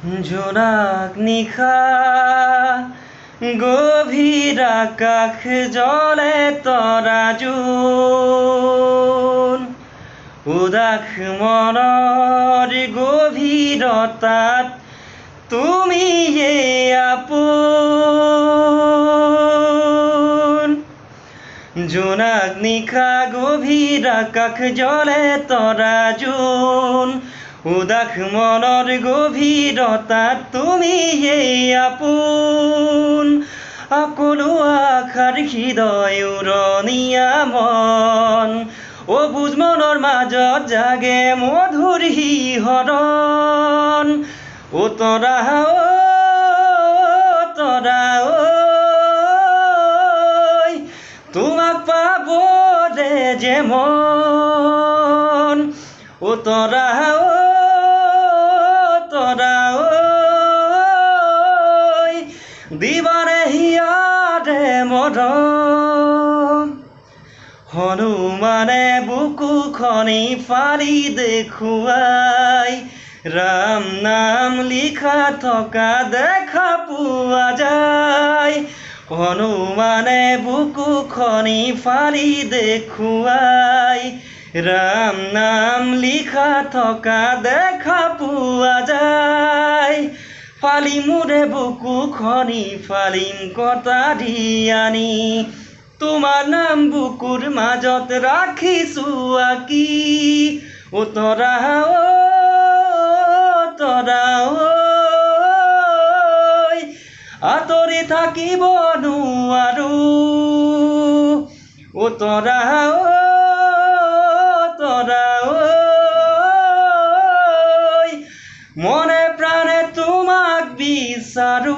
জোনাক নিশা গভীৰ আকাশ জলে তৰা জোন উদাস মনৰ গভীৰতাত তুমিয়ে আপোন জোনাক নিশা গভীৰ আকাশ জলে তৰা জোন উদাস মনৰ গভীৰতাত তুমিয়ে আপোন সকলো আশাৰ হৃদয় উৰণীয়া মন অবুজ মনৰ মাজত জাগে মধুৰ শিহৰণ ও তৰা তোমাক পাবলে যে মন ও তৰা দিবানে হিয়াৰে মৰম হনুমানে বুকু খনি ফালি দেখুৱাই ৰাম নাম লিখা থকা দেখা পোৱা যায় হনুমানে বুকু খনি ফালি দেখুৱাই ৰাম নাম লিখা থকা দেখা পোৱা যায় ফালিম মোৰে বুকু খনি ফালিম কটাৰি আনি তোমাৰ নাম বুকুৰ মাজত ৰাখিছো আঁকি ও তৰা আঁতৰি থাকিব নোৱাৰো ও তৰা মনে প্ৰাণে তোমাক বিচাৰো।